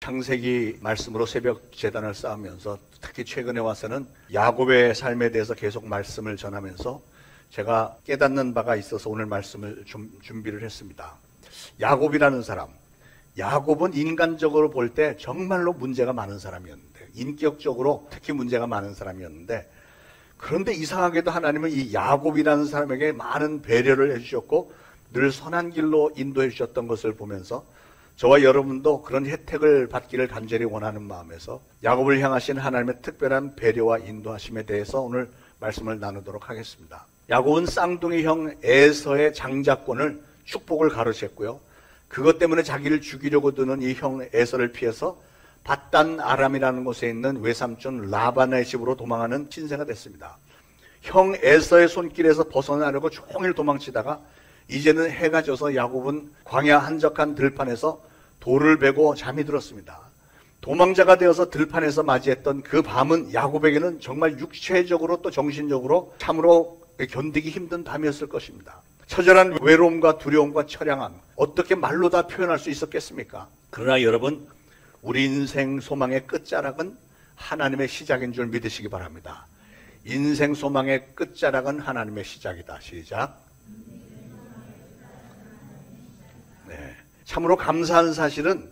창세기 말씀으로 새벽 제단을 쌓으면서 특히 최근에 와서는 야곱의 삶에 대해서 계속 말씀을 전하면서 제가 깨닫는 바가 있어서 오늘 말씀을 준비를 했습니다. 야곱이라는 사람, 야곱은 인간적으로 볼 때 정말로 문제가 많은 사람이었는데, 인격적으로 특히 문제가 많은 사람이었는데, 그런데 이상하게도 하나님은 이 야곱이라는 사람에게 많은 배려를 해주셨고 늘 선한 길로 인도해 주셨던 것을 보면서 저와 여러분도 그런 혜택을 받기를 간절히 원하는 마음에서 야곱을 향하신 하나님의 특별한 배려와 인도하심에 대해서 오늘 말씀을 나누도록 하겠습니다. 야곱은 쌍둥이 형 에서의 장자권을 축복을 가로챘고요. 그것 때문에 자기를 죽이려고 드는 이 형 에서를 피해서 밧단 아람이라는 곳에 있는 외삼촌 라반의 집으로 도망하는 신세가 됐습니다. 형 에서의 손길에서 벗어나려고 종일 도망치다가 이제는 해가 져서 야곱은 광야 한적한 들판에서 돌을 베고 잠이 들었습니다. 도망자가 되어서 들판에서 맞이했던 그 밤은 야곱에게는 정말 육체적으로 또 정신적으로 참으로 견디기 힘든 밤이었을 것입니다. 처절한 외로움과 두려움과 처량함, 어떻게 말로 다 표현할 수 있었겠습니까? 그러나 여러분, 우리 인생 소망의 끝자락은 하나님의 시작인 줄 믿으시기 바랍니다. 인생 소망의 끝자락은 하나님의 시작이다. 시작. 네. 참으로 감사한 사실은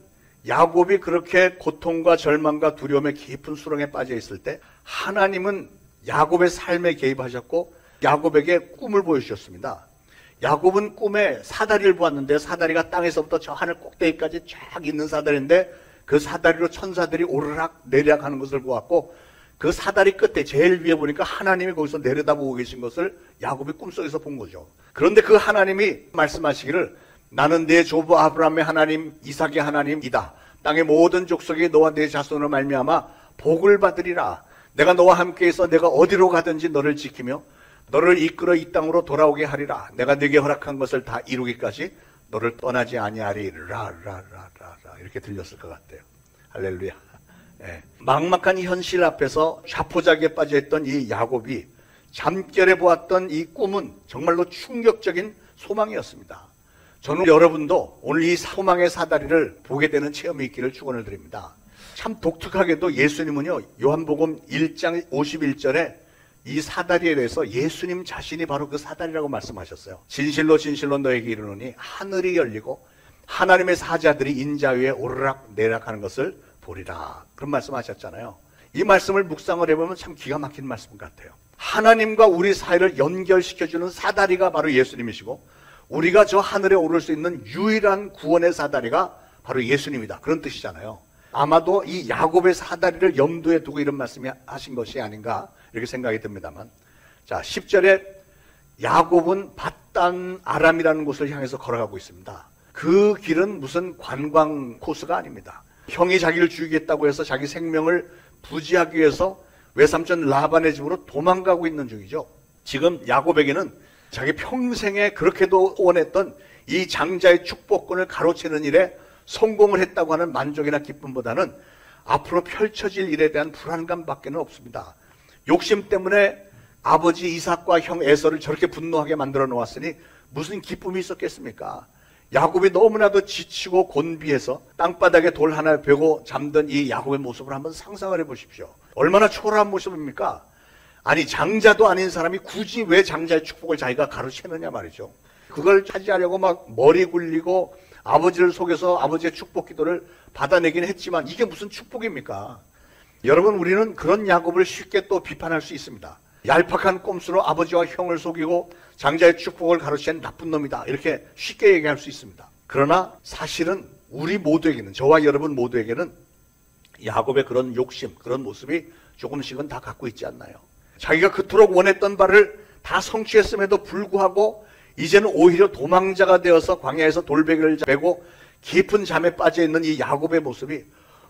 야곱이 그렇게 고통과 절망과 두려움의 깊은 수렁에 빠져 있을 때 하나님은 야곱의 삶에 개입하셨고 야곱에게 꿈을 보여주셨습니다. 야곱은 꿈에 사다리를 보았는데 사다리가 땅에서부터 저 하늘 꼭대기까지 쫙 있는 사다리인데 그 사다리로 천사들이 오르락 내리락 하는 것을 보았고 그 사다리 끝에 제일 위에 보니까 하나님이 거기서 내려다보고 계신 것을 야곱이 꿈속에서 본 거죠. 그런데 그 하나님이 말씀하시기를 나는 내 조부 아브라함의 하나님, 이삭의 하나님이다. 땅의 모든 족속이 너와 내 자손으로 말미암아 복을 받으리라. 내가 너와 함께해서 내가 어디로 가든지 너를 지키며 너를 이끌어 이 땅으로 돌아오게 하리라. 내가 네게 허락한 것을 다 이루기까지 너를 떠나지 아니하리라. 이렇게 들렸을 것 같아요. 할렐루야. 네. 막막한 현실 앞에서 좌포자기에 빠져있던 이 야곱이 잠결에 보았던 이 꿈은 정말로 충격적인 소망이었습니다. 저는 여러분도 오늘 이 소망의 사다리를 보게 되는 체험이 있기를 축원을 드립니다. 참 독특하게도 예수님은요, 요한복음 1장 51절에 이 사다리에 대해서 예수님 자신이 바로 그 사다리라고 말씀하셨어요. 진실로 진실로 너에게 이르노니 하늘이 열리고 하나님의 사자들이 인자 위에 오르락 내리락 하는 것을 보리라. 그런 말씀하셨잖아요. 이 말씀을 묵상을 해보면 참 기가 막힌 말씀 같아요. 하나님과 우리 사이를 연결시켜주는 사다리가 바로 예수님이시고 우리가 저 하늘에 오를 수 있는 유일한 구원의 사다리가 바로 예수님이다. 그런 뜻이잖아요. 아마도 이 야곱의 사다리를 염두에 두고 이런 말씀을 하신 것이 아닌가 이렇게 생각이 듭니다만, 자 10절에 야곱은 밧단 아람이라는 곳을 향해서 걸어가고 있습니다. 그 길은 무슨 관광 코스가 아닙니다. 형이 자기를 죽이겠다고 해서 자기 생명을 부지하기 위해서 외삼촌 라반의 집으로 도망가고 있는 중이죠. 지금 야곱에게는 자기 평생에 그렇게도 원했던 이 장자의 축복권을 가로채는 일에 성공을 했다고 하는 만족이나 기쁨보다는 앞으로 펼쳐질 일에 대한 불안감밖에 없습니다. 욕심 때문에 아버지 이삭과 형 에서를 저렇게 분노하게 만들어 놓았으니 무슨 기쁨이 있었겠습니까? 야곱이 너무나도 지치고 곤비해서 땅바닥에 돌 하나 베고 잠든 이 야곱의 모습을 한번 상상을 해보십시오. 얼마나 초라한 모습입니까? 아니 장자도 아닌 사람이 굳이 왜 장자의 축복을 자기가 가로채느냐 말이죠. 그걸 차지하려고 막 머리 굴리고 아버지를 속여서 아버지의 축복 기도를 받아내긴 했지만 이게 무슨 축복입니까? 여러분, 우리는 그런 야곱을 쉽게 또 비판할 수 있습니다. 얄팍한 꼼수로 아버지와 형을 속이고 장자의 축복을 가로챈 나쁜 놈이다, 이렇게 쉽게 얘기할 수 있습니다. 그러나 사실은 우리 모두에게는, 저와 여러분 모두에게는 야곱의 그런 욕심, 그런 모습이 조금씩은 다 갖고 있지 않나요? 자기가 그토록 원했던 바를 다 성취했음에도 불구하고 이제는 오히려 도망자가 되어서 광야에서 돌베개를 베고 깊은 잠에 빠져있는 이 야곱의 모습이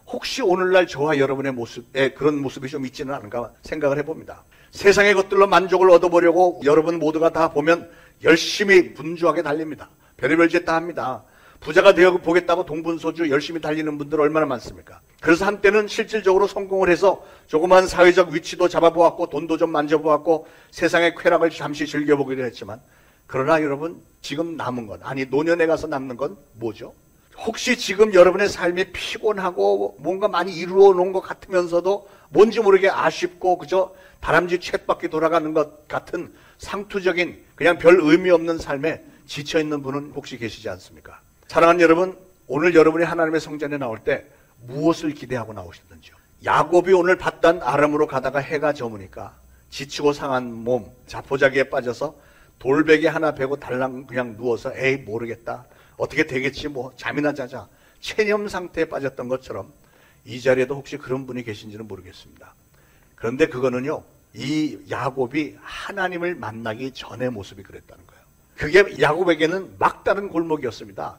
혹시 오늘날 저와 여러분의 모습에 그런 모습이 좀 있지는 않은가 생각을 해봅니다. 세상의 것들로 만족을 얻어보려고 여러분 모두가 다 보면 열심히 분주하게 달립니다. 별의별 짓 다 합니다. 부자가 되어 보겠다고 동분서주 열심히 달리는 분들 얼마나 많습니까? 그래서 한때는 실질적으로 성공을 해서 조그만 사회적 위치도 잡아보았고 돈도 좀 만져보았고 세상의 쾌락을 잠시 즐겨보기도 했지만, 그러나 여러분 지금 남은 건, 아니 노년에 가서 남는 건 뭐죠? 혹시 지금 여러분의 삶이 피곤하고 뭔가 많이 이루어 놓은 것 같으면서도 뭔지 모르게 아쉽고 그저 다람쥐 쳇바퀴 돌아가는 것 같은 상투적인 그냥 별 의미 없는 삶에 지쳐있는 분은 혹시 계시지 않습니까? 사랑하는 여러분, 오늘 여러분이 하나님의 성전에 나올 때 무엇을 기대하고 나오시는지요? 야곱이 오늘 바단 아람으로 가다가 해가 저무니까 지치고 상한 몸, 자포자기에 빠져서 돌베개 하나 베고 달랑 그냥 누워서 에이 모르겠다, 어떻게 되겠지, 뭐 잠이나 자자, 체념 상태에 빠졌던 것처럼 이 자리에도 혹시 그런 분이 계신지는 모르겠습니다. 그런데 그거는요, 이 야곱이 하나님을 만나기 전의 모습이 그랬다는 거예요. 그게 야곱에게는 막다른 골목이었습니다.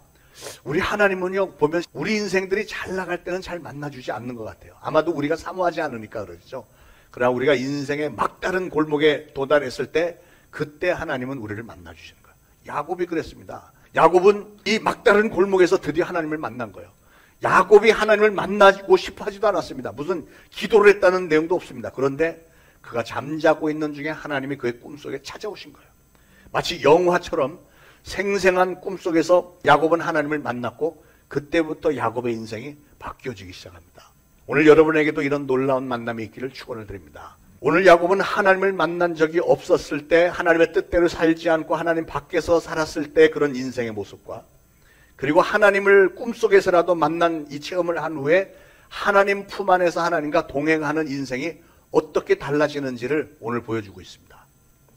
우리 하나님은요, 보면 우리 인생들이 잘 나갈 때는 잘 만나주지 않는 것 같아요. 아마도 우리가 사모하지 않으니까 그러죠. 그러나 우리가 인생의 막다른 골목에 도달했을 때 그때 하나님은 우리를 만나주시는 거예요. 야곱이 그랬습니다. 야곱은 이 막다른 골목에서 드디어 하나님을 만난 거예요. 야곱이 하나님을 만나고 싶어 하지도 않았습니다. 무슨 기도를 했다는 내용도 없습니다. 그런데 그가 잠자고 있는 중에 하나님이 그의 꿈속에 찾아오신 거예요. 마치 영화처럼 생생한 꿈속에서 야곱은 하나님을 만났고 그때부터 야곱의 인생이 바뀌어지기 시작합니다. 오늘 여러분에게도 이런 놀라운 만남이 있기를 축원을 드립니다. 오늘 야곱은 하나님을 만난 적이 없었을 때, 하나님의 뜻대로 살지 않고 하나님 밖에서 살았을 때 그런 인생의 모습과, 그리고 하나님을 꿈속에서라도 만난 이 체험을 한 후에 하나님 품 안에서 하나님과 동행하는 인생이 어떻게 달라지는지를 오늘 보여주고 있습니다.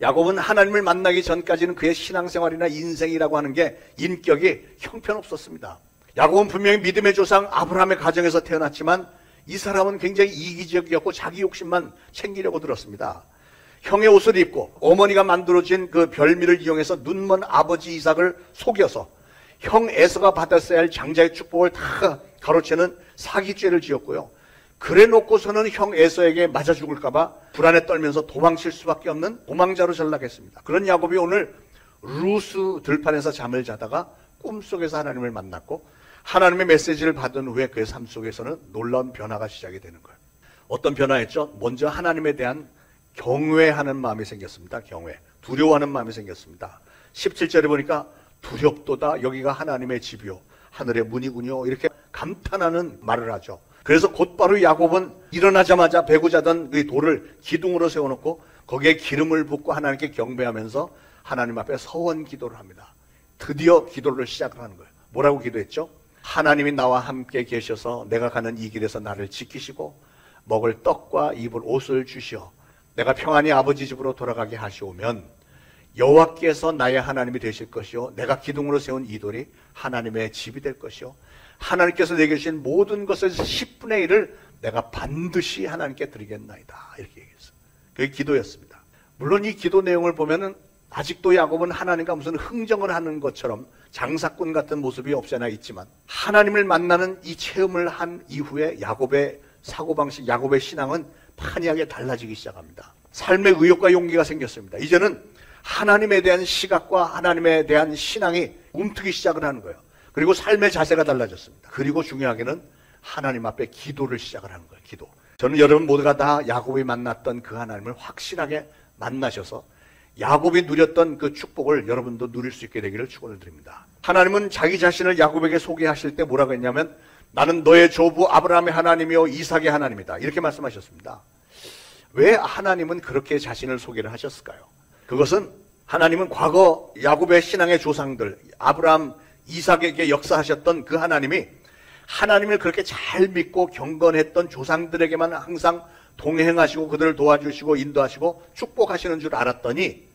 야곱은 하나님을 만나기 전까지는 그의 신앙생활이나 인생이라고 하는 게 인격이 형편없었습니다. 야곱은 분명히 믿음의 조상 아브라함의 가정에서 태어났지만 이 사람은 굉장히 이기적이었고 자기 욕심만 챙기려고 들었습니다. 형의 옷을 입고 어머니가 만들어진 그 별미를 이용해서 눈먼 아버지 이삭을 속여서 형 에서가 받았어야 할 장자의 축복을 다 가로채는 사기죄를 지었고요. 그래 놓고서는 형 에서에게 맞아 죽을까봐 불안에 떨면서 도망칠 수밖에 없는 도망자로 전락했습니다. 그런 야곱이 오늘 루스 들판에서 잠을 자다가 꿈속에서 하나님을 만났고 하나님의 메시지를 받은 후에 그의 삶 속에서는 놀라운 변화가 시작이 되는 거예요. 어떤 변화였죠? 먼저 하나님에 대한 경외하는 마음이 생겼습니다. 경외. 두려워하는 마음이 생겼습니다. 17절에 보니까 두렵도다, 여기가 하나님의 집이요 하늘의 문이군요, 이렇게 감탄하는 말을 하죠. 그래서 곧바로 야곱은 일어나자마자 베고 자던 그 돌을 기둥으로 세워놓고 거기에 기름을 붓고 하나님께 경배하면서 하나님 앞에 서원 기도를 합니다. 드디어 기도를 시작을 하는 거예요. 뭐라고 기도했죠? 하나님이 나와 함께 계셔서 내가 가는 이 길에서 나를 지키시고 먹을 떡과 입을 옷을 주시어 내가 평안히 아버지 집으로 돌아가게 하시오면 여호와께서 나의 하나님이 되실 것이요 내가 기둥으로 세운 이 돌이 하나님의 집이 될 것이요 하나님께서 내게 주신 모든 것에서 10분의 1을 내가 반드시 하나님께 드리겠나이다, 이렇게 얘기했어요. 그게 기도였습니다. 물론 이 기도 내용을 보면은 아직도 야곱은 하나님과 무슨 흥정을 하는 것처럼 장사꾼 같은 모습이 없지 않아 있지만 하나님을 만나는 이 체험을 한 이후에 야곱의 사고방식, 야곱의 신앙은 판이하게 달라지기 시작합니다. 삶의 의욕과 용기가 생겼습니다. 이제는 하나님에 대한 시각과 하나님에 대한 신앙이 움트기 시작을 하는 거예요. 그리고 삶의 자세가 달라졌습니다. 그리고 중요하게는 하나님 앞에 기도를 시작을 하는 거예요. 기도. 저는 여러분 모두가 다 야곱이 만났던 그 하나님을 확실하게 만나셔서 야곱이 누렸던 그 축복을 여러분도 누릴 수 있게 되기를 축원을 드립니다. 하나님은 자기 자신을 야곱에게 소개하실 때 뭐라고 했냐면 나는 너의 조부 아브라함의 하나님이요 이삭의 하나님이다, 이렇게 말씀하셨습니다. 왜 하나님은 그렇게 자신을 소개를 하셨을까요? 그것은 하나님은 과거 야곱의 신앙의 조상들 아브라함, 이삭에게 역사하셨던 그 하나님이 하나님을 그렇게 잘 믿고 경건했던 조상들에게만 항상 동행하시고 그들을 도와주시고 인도하시고 축복하시는 줄 알았더니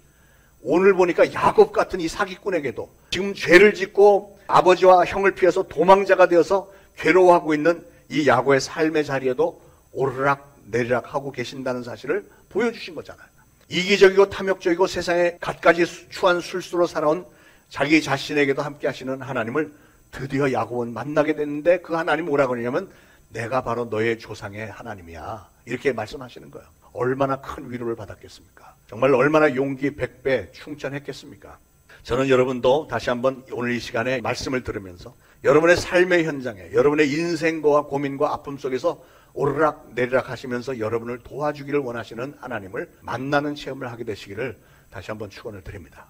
오늘 보니까 야곱 같은 이 사기꾼에게도 지금 죄를 짓고 아버지와 형을 피해서 도망자가 되어서 괴로워하고 있는 이 야곱의 삶의 자리에도 오르락 내리락 하고 계신다는 사실을 보여주신 거잖아요. 이기적이고 탐욕적이고 세상에 갖가지 추한 술수로 살아온 자기 자신에게도 함께 하시는 하나님을 드디어 야곱은 만나게 됐는데 그 하나님이 뭐라고 하냐면 내가 바로 너의 조상의 하나님이야, 이렇게 말씀하시는 거예요. 얼마나 큰 위로를 받았겠습니까? 정말 얼마나 용기 100배 충천했겠습니까? 저는 여러분도 다시 한번 오늘 이 시간에 말씀을 들으면서 여러분의 삶의 현장에 여러분의 인생과 고민과 아픔 속에서 오르락 내리락 하시면서 여러분을 도와주기를 원하시는 하나님을 만나는 체험을 하게 되시기를 다시 한번 축원을 드립니다.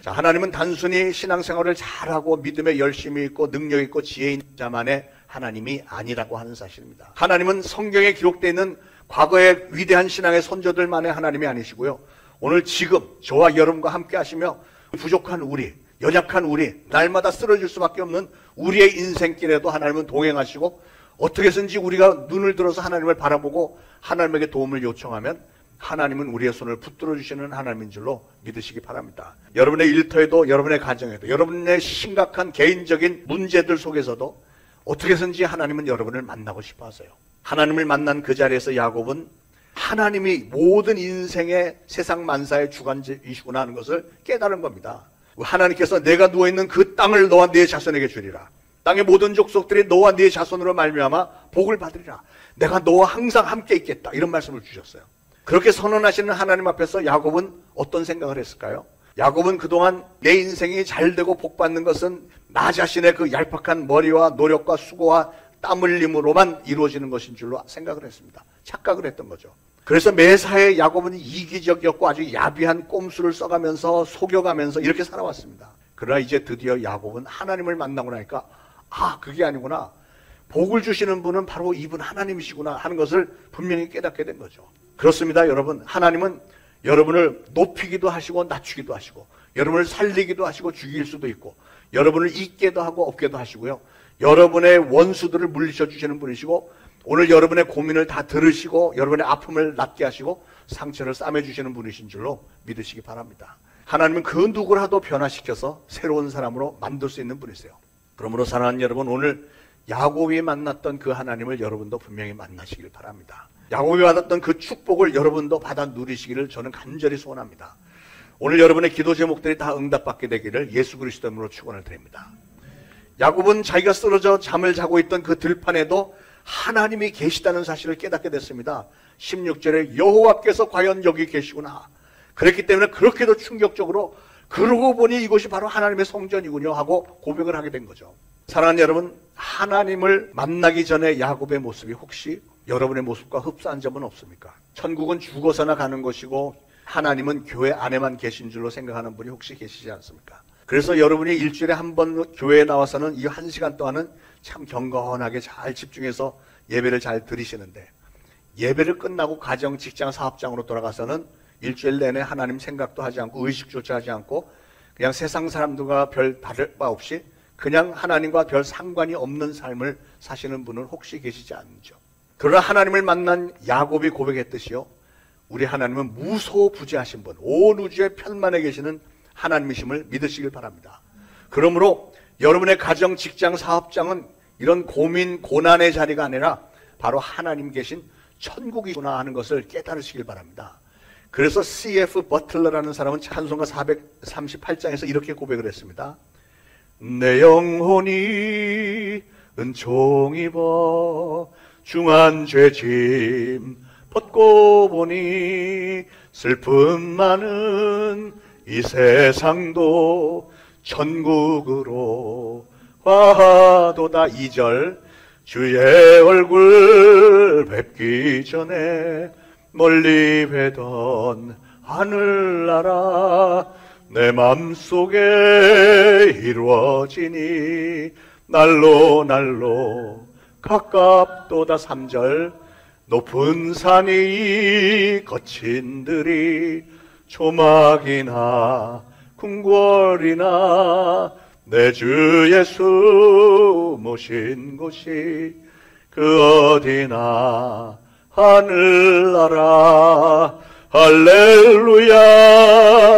자, 하나님은 단순히 신앙생활을 잘하고 믿음에 열심히 있고 능력 있고 지혜 있는 자만의 하나님이 아니라고 하는 사실입니다. 하나님은 성경에 기록되어 있는 과거의 위대한 신앙의 선조들만의 하나님이 아니시고요. 오늘 지금 저와 여러분과 함께 하시며 부족한 우리, 연약한 우리, 날마다 쓰러질 수밖에 없는 우리의 인생길에도 하나님은 동행하시고 어떻게 해서든지 우리가 눈을 들어서 하나님을 바라보고 하나님에게 도움을 요청하면 하나님은 우리의 손을 붙들어 주시는 하나님인 줄로 믿으시기 바랍니다. 여러분의 일터에도 여러분의 가정에도 여러분의 심각한 개인적인 문제들 속에서도 어떻게 해서든지 하나님은 여러분을 만나고 싶어 하세요. 하나님을 만난 그 자리에서 야곱은 하나님이 모든 인생의 세상 만사의 주관이시구나 하는 것을 깨달은 겁니다. 하나님께서 내가 누워있는 그 땅을 너와 네 자손에게 주리라. 땅의 모든 족속들이 너와 네 자손으로 말미암아 복을 받으리라. 내가 너와 항상 함께 있겠다. 이런 말씀을 주셨어요. 그렇게 선언하시는 하나님 앞에서 야곱은 어떤 생각을 했을까요? 야곱은 그동안 내 인생이 잘 되고 복 받는 것은 나 자신의 그 얄팍한 머리와 노력과 수고와 땀 흘림으로만 이루어지는 것인 줄로 생각을 했습니다. 착각을 했던 거죠. 그래서 매사에 야곱은 이기적이었고 아주 야비한 꼼수를 써가면서 속여가면서 이렇게 살아왔습니다. 그러나 이제 드디어 야곱은 하나님을 만나고 나니까 그게 아니구나. 복을 주시는 분은 바로 이분 하나님이시구나 하는 것을 분명히 깨닫게 된 거죠. 그렇습니다, 여러분. 하나님은 여러분을 높이기도 하시고 낮추기도 하시고 여러분을 살리기도 하시고 죽일 수도 있고 여러분을 있게도 하고 없게도 하시고요. 여러분의 원수들을 물리쳐 주시는 분이시고 오늘 여러분의 고민을 다 들으시고 여러분의 아픔을 낫게 하시고 상처를 싸매주시는 분이신 줄로 믿으시기 바랍니다. 하나님은 그 누구라도 변화시켜서 새로운 사람으로 만들 수 있는 분이세요. 그러므로 사랑하는 여러분, 오늘 야곱이 만났던 그 하나님을 여러분도 분명히 만나시길 바랍니다. 야곱이 받았던 그 축복을 여러분도 받아 누리시기를 저는 간절히 소원합니다. 오늘 여러분의 기도 제목들이 다 응답받게 되기를 예수 그리스도 이름으로 축원을 드립니다. 야곱은 자기가 쓰러져 잠을 자고 있던 그 들판에도 하나님이 계시다는 사실을 깨닫게 됐습니다. 16절에 여호와께서 과연 여기 계시구나. 그랬기 때문에 그렇게도 충격적으로 그러고 보니 이곳이 바로 하나님의 성전이군요 하고 고백을 하게 된 거죠. 사랑하는 여러분, 하나님을 만나기 전에 야곱의 모습이 혹시 여러분의 모습과 흡사한 점은 없습니까? 천국은 죽어서나 가는 것이고 하나님은 교회 안에만 계신 줄로 생각하는 분이 혹시 계시지 않습니까? 그래서 여러분이 일주일에 한 번 교회에 나와서는 이 1시간 동안은 참 경건하게 잘 집중해서 예배를 잘 드리시는데 예배를 끝나고 가정, 직장, 사업장으로 돌아가서는 일주일 내내 하나님 생각도 하지 않고 의식조차 하지 않고 그냥 세상 사람들과 별 다를 바 없이 그냥 하나님과 별 상관이 없는 삶을 사시는 분은 혹시 계시지 않죠. 그러나 하나님을 만난 야곱이 고백했듯이요, 우리 하나님은 무소부지하신 분, 온 우주의 편만에 계시는 하나님이심을 믿으시길 바랍니다. 그러므로 여러분의 가정, 직장, 사업장은 이런 고민, 고난의 자리가 아니라 바로 하나님 계신 천국이구나 하는 것을 깨달으시길 바랍니다. 그래서 C.F. 버틀러라는 사람은 찬송가 438장에서 이렇게 고백을 했습니다. 내 영혼이 은총 입어 중한 죄짐 벗고 보니 슬픔 많은 이 세상도 천국으로 화하도다. 2절 주의 얼굴 뵙기 전에 멀리 뵈던 하늘나라 내 맘속에 이루어지니 날로 날로 가깝도다. 3절 높은 산이 거친 들이 조막이나 궁궐이나 내 주 예수 모신 곳이 그 어디나 하늘나라 할렐루야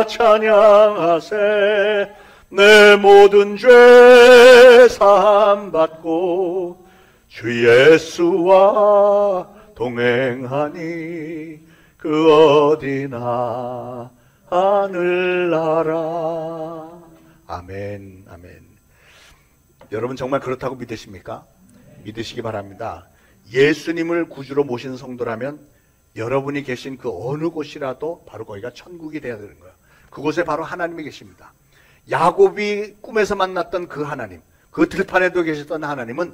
찬양하세 내 모든 죄 사함 받고 주 예수와 동행하니 그 어디나 하늘나라. 아멘, 아멘. 여러분 정말 그렇다고 믿으십니까? 믿으시기 바랍니다. 예수님을 구주로 모신 성도라면 여러분이 계신 그 어느 곳이라도 바로 거기가 천국이 되어야 되는 거예요. 그곳에 바로 하나님이 계십니다. 야곱이 꿈에서 만났던 그 하나님, 그 들판에도 계셨던 하나님은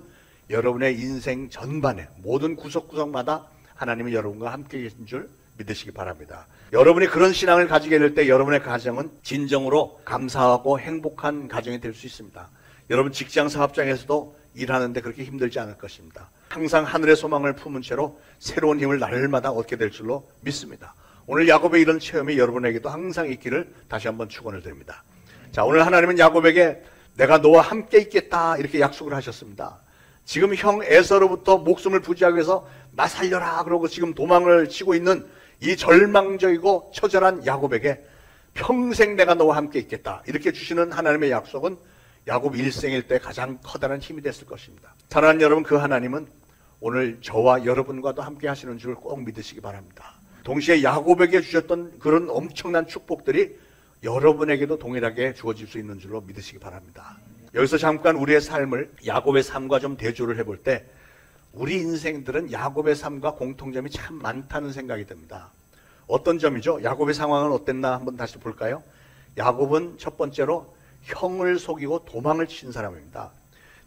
여러분의 인생 전반에 모든 구석구석마다 하나님이 여러분과 함께 계신 줄 믿으시기 바랍니다. 여러분이 그런 신앙을 가지게 될 때 여러분의 가정은 진정으로 감사하고 행복한 가정이 될 수 있습니다. 여러분 직장 사업장에서도 일하는데 그렇게 힘들지 않을 것입니다. 항상 하늘의 소망을 품은 채로 새로운 힘을 날마다 얻게 될 줄로 믿습니다. 오늘 야곱의 이런 체험이 여러분에게도 항상 있기를 다시 한번 축원을 드립니다. 자, 오늘 하나님은 야곱에게 내가 너와 함께 있겠다 이렇게 약속을 하셨습니다. 지금 형 에서로부터 목숨을 부지하기 위해서 나 살려라 그러고 지금 도망을 치고 있는 이 절망적이고 처절한 야곱에게 평생 내가 너와 함께 있겠다 이렇게 주시는 하나님의 약속은 야곱 일생일 때 가장 커다란 힘이 됐을 것입니다. 사랑하는 여러분, 그 하나님은 오늘 저와 여러분과도 함께 하시는 줄 꼭 믿으시기 바랍니다. 동시에 야곱에게 주셨던 그런 엄청난 축복들이 여러분에게도 동일하게 주어질 수 있는 줄로 믿으시기 바랍니다. 여기서 잠깐 우리의 삶을 야곱의 삶과 좀 대조를 해볼 때 우리 인생들은 야곱의 삶과 공통점이 참 많다는 생각이 듭니다. 어떤 점이죠? 야곱의 상황은 어땠나 한번 다시 볼까요? 야곱은 첫 번째로 형을 속이고 도망을 친 사람입니다.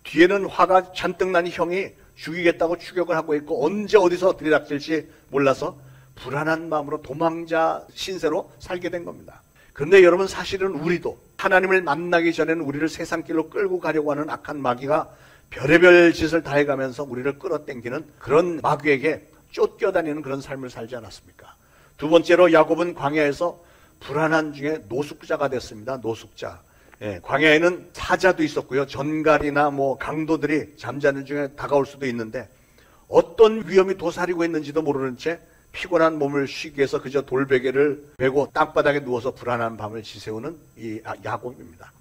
뒤에는 화가 잔뜩 난 형이 죽이겠다고 추격을 하고 있고 언제 어디서 들이닥칠지 몰라서 불안한 마음으로 도망자 신세로 살게 된 겁니다. 그런데 여러분, 사실은 우리도 하나님을 만나기 전에는 우리를 세상길로 끌고 가려고 하는 악한 마귀가 별의별 짓을 다 해가면서 우리를 끌어당기는 그런 마귀에게 쫓겨다니는 그런 삶을 살지 않았습니까? 두 번째로 야곱은 광야에서 불안한 중에 노숙자가 됐습니다. 노숙자. 광야에는 사자도 있었고요. 전갈이나 강도들이 잠자는 중에 다가올 수도 있는데 어떤 위험이 도사리고 있는지도 모르는 채 피곤한 몸을 쉬기 위해서 그저 돌베개를 베고 땅바닥에 누워서 불안한 밤을 지새우는 이 야곱입니다.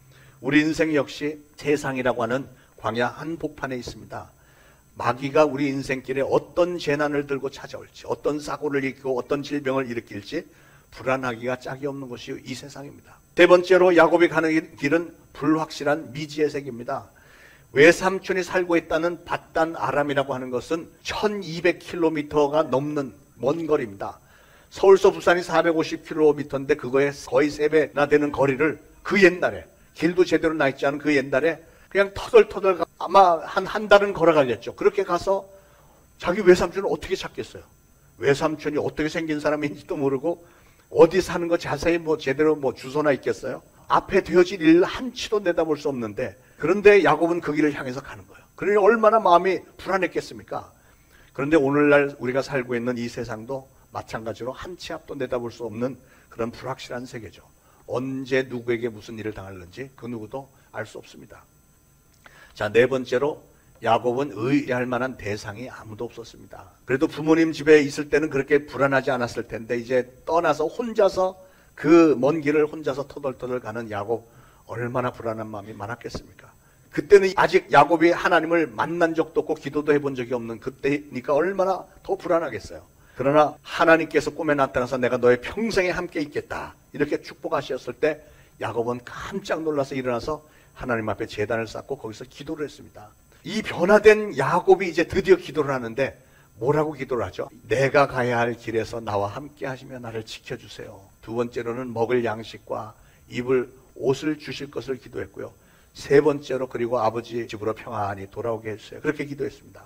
우리 인생 역시 세상이라고 하는 광야 한복판에 있습니다. 마귀가 우리 인생길에 어떤 재난을 들고 찾아올지, 어떤 사고를 일으키고 어떤 질병을 일으킬지 불안하기가 짝이 없는 것이 이 세상입니다. 세 번째로 야곱이 가는 길은 불확실한 미지의 세계입니다. 외삼촌이 살고 있다는 밧단 아람이라고 하는 것은 1200km가 넘는 먼 거리입니다. 서울서 부산이 450km인데 그거에 거의 3배나 되는 거리를 그 옛날에, 길도 제대로 나 있지 않은 그 옛날에 그냥 터덜터덜 아마 한 달은 걸어가겠죠. 그렇게 가서 자기 외삼촌을 어떻게 찾겠어요? 외삼촌이 어떻게 생긴 사람인지도 모르고 어디 사는 거 자세히 제대로 주소나 있겠어요? 앞에 되어질 일 한치도 내다볼 수 없는데, 그런데 야곱은 그 길을 향해서 가는 거예요. 그러니 얼마나 마음이 불안했겠습니까? 그런데 오늘날 우리가 살고 있는 이 세상도 마찬가지로 한치 앞도 내다볼 수 없는 그런 불확실한 세계죠. 언제 누구에게 무슨 일을 당할는지 그 누구도 알 수 없습니다. 자, 네 번째로 야곱은 의뢰할 만한 대상이 아무도 없었습니다. 그래도 부모님 집에 있을 때는 그렇게 불안하지 않았을 텐데 이제 떠나서 혼자서 그 먼 길을 혼자서 터덜터덜 가는 야곱, 얼마나 불안한 마음이 많았겠습니까? 그때는 아직 야곱이 하나님을 만난 적도 없고 기도도 해본 적이 없는 그때니까 얼마나 더 불안하겠어요. 그러나 하나님께서 꿈에 나타나서 내가 너의 평생에 함께 있겠다 이렇게 축복하셨을 때 야곱은 깜짝 놀라서 일어나서 하나님 앞에 제단을 쌓고 거기서 기도를 했습니다. 이 변화된 야곱이 이제 드디어 기도를 하는데 뭐라고 기도를 하죠? 내가 가야 할 길에서 나와 함께 하시며 나를 지켜주세요. 두 번째로는 먹을 양식과 입을 옷을 주실 것을 기도했고요. 세 번째로 그리고 아버지 집으로 평안히 돌아오게 해주세요. 그렇게 기도했습니다.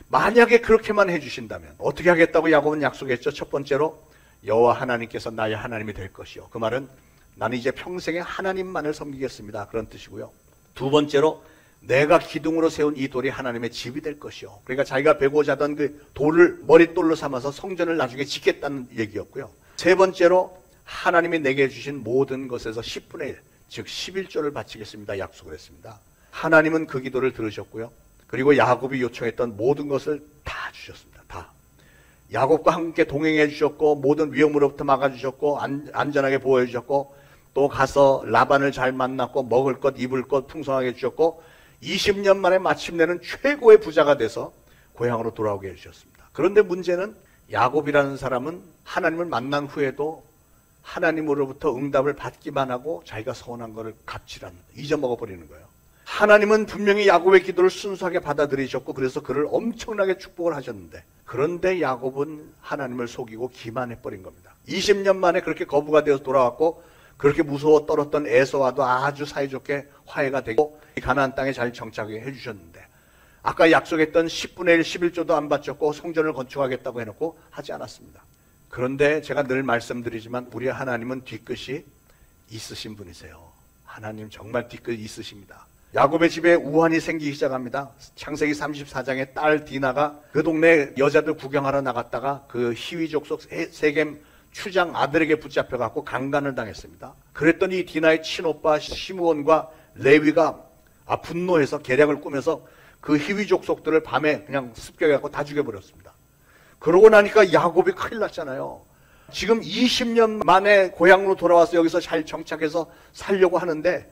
만약에 그렇게만 해주신다면 어떻게 하겠다고 야곱은 약속했죠? 첫 번째로 여호와 하나님께서 나의 하나님이 될 것이요. 그 말은 나는 이제 평생에 하나님만을 섬기겠습니다. 그런 뜻이고요. 두 번째로 내가 기둥으로 세운 이 돌이 하나님의 집이 될 것이요. 그러니까 자기가 베고자 하던 그 돌을 머릿돌로 삼아서 성전을 나중에 짓겠다는 얘기였고요. 세 번째로 하나님이 내게 주신 모든 것에서 10분의 1, 즉 11조를 바치겠습니다. 약속을 했습니다. 하나님은 그 기도를 들으셨고요. 그리고 야곱이 요청했던 모든 것을 다 주셨습니다. 다. 야곱과 함께 동행해 주셨고 모든 위험으로부터 막아주셨고 안전하게 보호해 주셨고 또 가서 라반을 잘 만났고 먹을 것 입을 것 풍성하게 주셨고 20년 만에 마침내는 최고의 부자가 돼서 고향으로 돌아오게 해주셨습니다. 그런데 문제는 야곱이라는 사람은 하나님을 만난 후에도 하나님으로부터 응답을 받기만 하고 자기가 서운한 것을 갑질한, 잊어먹어버리는 거예요. 하나님은 분명히 야곱의 기도를 순수하게 받아들이셨고 그래서 그를 엄청나게 축복을 하셨는데, 그런데 야곱은 하나님을 속이고 기만해버린 겁니다. 20년 만에 그렇게 거부가 되어서 돌아왔고 그렇게 무서워 떨었던 에서와도 아주 사이좋게 화해가 되고 가나안 땅에 잘 정착해 주셨는데 아까 약속했던 10분의 1, 11조도 안 바쳤고 성전을 건축하겠다고 해놓고 하지 않았습니다. 그런데 제가 늘 말씀드리지만 우리 하나님은 뒤끝이 있으신 분이세요. 하나님 정말 뒤끝이 있으십니다. 야곱의 집에 우환이 생기기 시작합니다. 창세기 34장에 딸 디나가 그 동네 여자들 구경하러 나갔다가 그 히위 족속 세겜 추장 아들에게 붙잡혀갖고 강간을 당했습니다. 그랬더니 디나의 친오빠 시므온과 레위가 분노해서 계략을 꾸며서 그 히위 족속들을 밤에 그냥 습격해갖고 다 죽여버렸습니다. 그러고 나니까 야곱이 큰일 났잖아요. 지금 20년 만에 고향으로 돌아와서 여기서 잘 정착해서 살려고 하는데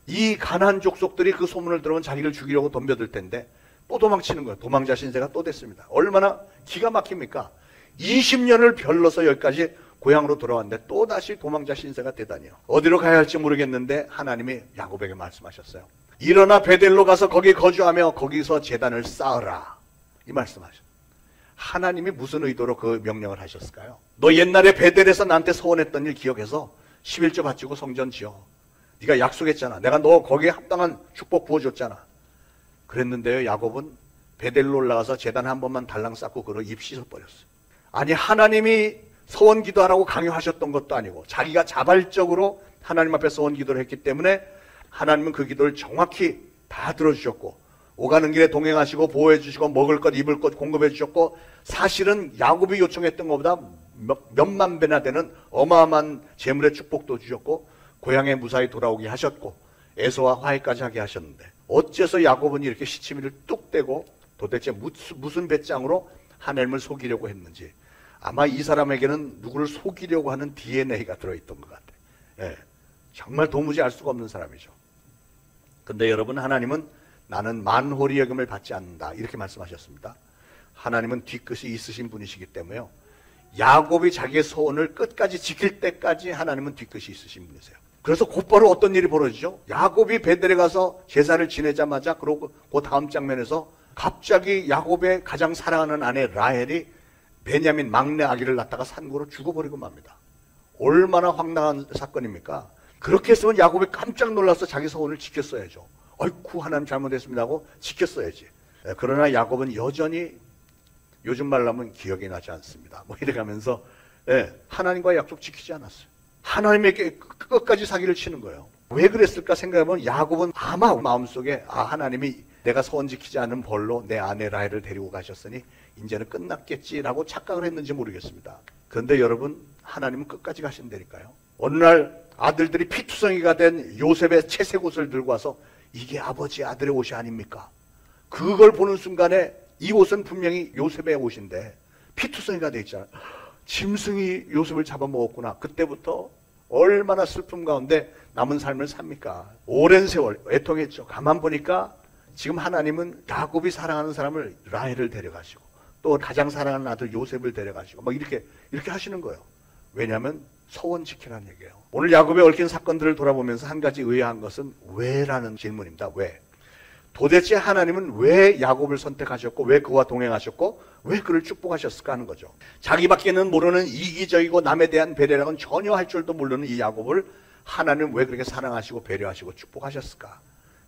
이 가나안 족속들이 그 소문을 들으면 자기를 죽이려고 덤벼들 텐데 또 도망치는 거예요. 도망자 신세가 또 됐습니다. 얼마나 기가 막힙니까? 20년을 별러서 여기까지 고향으로 돌아왔는데 또다시 도망자 신세가 되다니요. 어디로 가야 할지 모르겠는데 하나님이 야곱에게 말씀하셨어요. 일어나 베델로 가서 거기 거주하며 거기서 제단을 쌓으라. 이 말씀하셨어요. 하나님이 무슨 의도로 그 명령을 하셨을까요? 너 옛날에 베델에서 나한테 서원했던 일 기억해서 11조 바치고 성전 지어. 네가 약속했잖아. 내가 너 거기에 합당한 축복 부어줬잖아. 그랬는데요, 야곱은 베델로 올라가서 제단 한 번만 달랑 쌓고 그러 입 씻어버렸어요. 아니, 하나님이 서원 기도하라고 강요하셨던 것도 아니고 자기가 자발적으로 하나님 앞에 서원 기도를 했기 때문에 하나님은 그 기도를 정확히 다 들어주셨고 오가는 길에 동행하시고 보호해 주시고 먹을 것 입을 것 공급해 주셨고 사실은 야곱이 요청했던 것보다 몇만 배나 되는 어마어마한 재물의 축복도 주셨고 고향에 무사히 돌아오게 하셨고 에서와 화해까지 하게 하셨는데 어째서 야곱은 이렇게 시치미를 뚝 떼고 도대체 무슨 배짱으로 하나님을 속이려고 했는지 아마 이 사람에게는 누구를 속이려고 하는 DNA가 들어있던 것 같아요. 예, 정말 도무지 알 수가 없는 사람이죠. 근데 여러분, 하나님은 나는 만홀히 여김을 받지 않는다 이렇게 말씀하셨습니다. 하나님은 뒤끝이 있으신 분이시기 때문에요, 야곱이 자기의 소원을 끝까지 지킬 때까지 하나님은 뒤끝이 있으신 분이세요. 그래서 곧바로 어떤 일이 벌어지죠? 야곱이 베델에 가서 제사를 지내자마자 그러고 그 다음 장면에서 갑자기 야곱의 가장 사랑하는 아내 라헬이 베냐민 막내 아기를 낳다가 산고로 죽어버리고 맙니다. 얼마나 황당한 사건입니까? 그렇게 했으면 야곱이 깜짝 놀라서 자기 소원을 지켰어야죠. 아이쿠, 하나님 잘못했습니다 하고 지켰어야지. 그러나 야곱은 여전히 요즘 말로 하면 기억이 나지 않습니다. 뭐 이래가면서 하나님과의 약속 지키지 않았어요. 하나님에게 끝까지 사기를 치는 거예요. 왜 그랬을까 생각해보면 야곱은 아마 마음속에 하나님이 내가 소원 지키지 않은 벌로 내 아내 라헬을 데리고 가셨으니 이제는 끝났겠지라고 착각을 했는지 모르겠습니다. 그런데 여러분, 하나님은 끝까지 가신다니까요. 어느 날 아들들이 피투성이가 된 요셉의 채색 옷을 들고 와서 이게 아버지 아들의 옷이 아닙니까? 그걸 보는 순간에 이 옷은 분명히 요셉의 옷인데 피투성이가 돼 있잖아요. 짐승이 요셉을 잡아먹었구나. 그때부터 얼마나 슬픔 가운데 남은 삶을 삽니까? 오랜 세월 애통했죠. 가만 보니까 지금 하나님은 야곱이 사랑하는 사람을 라헬을 데려가시고 또 가장 사랑하는 아들 요셉을 데려가시고 막 이렇게 하시는 거예요. 왜냐하면 서원 지키라는 얘기예요. 오늘 야곱의 얽힌 사건들을 돌아보면서 한 가지 의아한 것은 왜라는 질문입니다. 왜? 도대체 하나님은 왜 야곱을 선택하셨고 왜 그와 동행하셨고 왜 그를 축복하셨을까 하는 거죠. 자기밖에는 모르는 이기적이고 남에 대한 배려랑은 전혀 할 줄도 모르는 이 야곱을 하나님은 왜 그렇게 사랑하시고 배려하시고 축복하셨을까?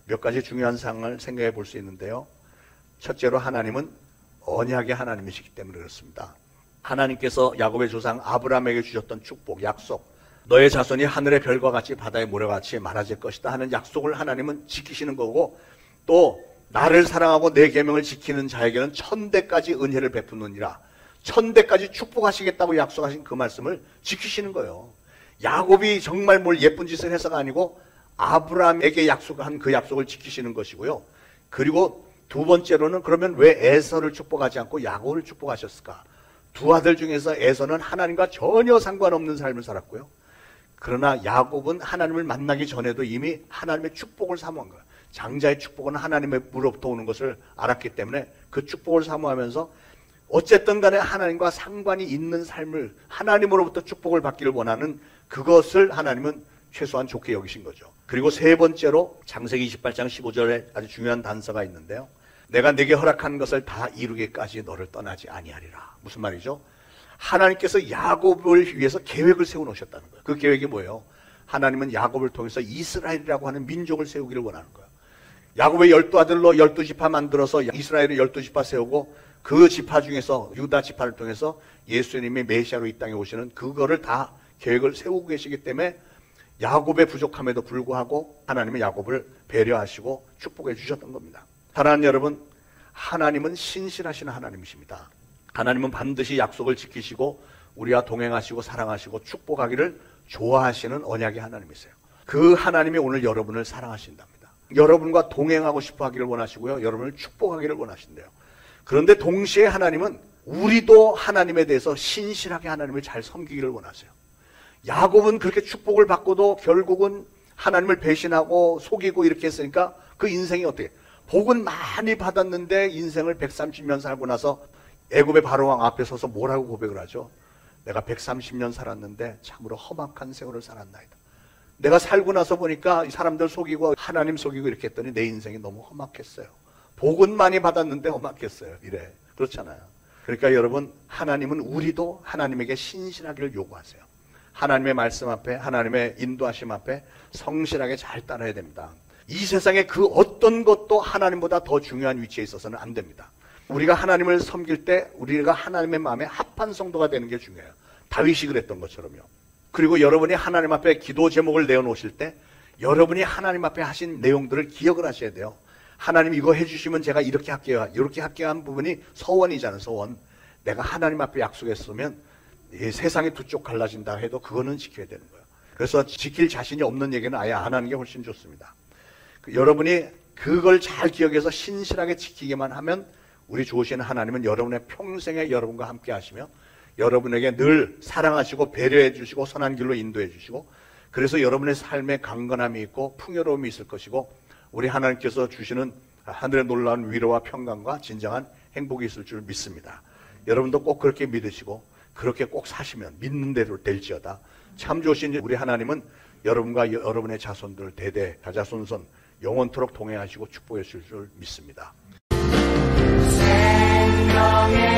몇 가지 중요한 사항을 생각해 볼 수 있는데요. 첫째로 하나님은 언약의 하나님이시기 때문에 그렇습니다. 하나님께서 야곱의 조상 아브라함에게 주셨던 축복, 약속, 너의 자손이 하늘의 별과 같이 바다의 모래같이 많아질 것이다 하는 약속을 하나님은 지키시는 거고 또 나를 사랑하고 내 계명을 지키는 자에게는 천대까지 은혜를 베푸느니라, 천대까지 축복하시겠다고 약속하신 그 말씀을 지키시는 거예요. 야곱이 정말 뭘 예쁜 짓을 해서가 아니고 아브라함에게 약속한 그 약속을 지키시는 것이고요. 그리고 두 번째로는 그러면 왜 에서를 축복하지 않고 야곱을 축복하셨을까? 두 아들 중에서 에서는 하나님과 전혀 상관없는 삶을 살았고요. 그러나 야곱은 하나님을 만나기 전에도 이미 하나님의 축복을 사모한 거예요. 장자의 축복은 하나님으로부터 오는 것을 알았기 때문에 그 축복을 사모하면서 어쨌든 간에 하나님과 상관이 있는 삶을, 하나님으로부터 축복을 받기를 원하는 그것을 하나님은 최소한 좋게 여기신 거죠. 그리고 세 번째로 창세기 28장 15절에 아주 중요한 단서가 있는데요. 내가 네게 허락한 것을 다 이루기까지 너를 떠나지 아니하리라. 무슨 말이죠? 하나님께서 야곱을 위해서 계획을 세워놓으셨다는 거예요. 그 계획이 뭐예요? 하나님은 야곱을 통해서 이스라엘이라고 하는 민족을 세우기를 원하는 거예요. 야곱의 12아들로 12지파 만들어서 이스라엘을 12지파 세우고 그 지파 중에서 유다 지파를 통해서 예수님이 메시아로 이 땅에 오시는 그거를 다 계획을 세우고 계시기 때문에 야곱의 부족함에도 불구하고 하나님은 야곱을 배려하시고 축복해 주셨던 겁니다. 사랑하는 여러분, 하나님은 신실하신 하나님이십니다. 하나님은 반드시 약속을 지키시고 우리와 동행하시고 사랑하시고 축복하기를 좋아하시는 언약의 하나님이세요. 그 하나님이 오늘 여러분을 사랑하신답니다. 여러분과 동행하고 싶어 하기를 원하시고요, 여러분을 축복하기를 원하신대요. 그런데 동시에 하나님은 우리도 하나님에 대해서 신실하게 하나님을 잘 섬기기를 원하세요. 야곱은 그렇게 축복을 받고도 결국은 하나님을 배신하고 속이고 이렇게 했으니까 그 인생이 어떻게, 복은 많이 받았는데 인생을 130년 살고 나서 애굽의 바로왕 앞에 서서 뭐라고 고백을 하죠? 내가 130년 살았는데 참으로 험악한 세월을 살았나이다. 내가 살고 나서 보니까 이 사람들 속이고 하나님 속이고 이렇게 했더니 내 인생이 너무 험악했어요. 복은 많이 받았는데 험악했어요. 이래. 그렇잖아요. 그러니까 여러분, 하나님은 우리도 하나님에게 신실하기를 요구하세요. 하나님의 말씀 앞에, 하나님의 인도하심 앞에 성실하게 잘 따라야 됩니다. 이 세상에 그 어떤 것도 하나님보다 더 중요한 위치에 있어서는 안 됩니다. 우리가 하나님을 섬길 때 우리가 하나님의 마음에 합한 성도가 되는 게 중요해요. 다윗이 그랬던 것처럼요. 그리고 여러분이 하나님 앞에 기도 제목을 내어놓으실 때 여러분이 하나님 앞에 하신 내용들을 기억을 하셔야 돼요. 하나님 이거 해주시면 제가 이렇게 할게요. 이렇게 할게요 한 부분이 서원이잖아요. 서원. 내가 하나님 앞에 약속했으면 이 세상이 두 쪽 갈라진다 해도 그거는 지켜야 되는 거예요. 그래서 지킬 자신이 없는 얘기는 아예 안 하는 게 훨씬 좋습니다. 여러분이 그걸 잘 기억해서 신실하게 지키기만 하면 우리 좋으신 하나님은 여러분의 평생에 여러분과 함께 하시며 여러분에게 늘 사랑하시고 배려해 주시고 선한 길로 인도해 주시고, 그래서 여러분의 삶에 강건함이 있고 풍요로움이 있을 것이고 우리 하나님께서 주시는 하늘의 놀라운 위로와 평강과 진정한 행복이 있을 줄 믿습니다. 여러분도 꼭 그렇게 믿으시고 그렇게 꼭 사시면 믿는 대로 될지어다. 참 좋으신 우리 하나님은 여러분과 여러분의 자손들 대대 다자손손 영원토록 동행하시고 축복해 주실 줄 믿습니다. 생명의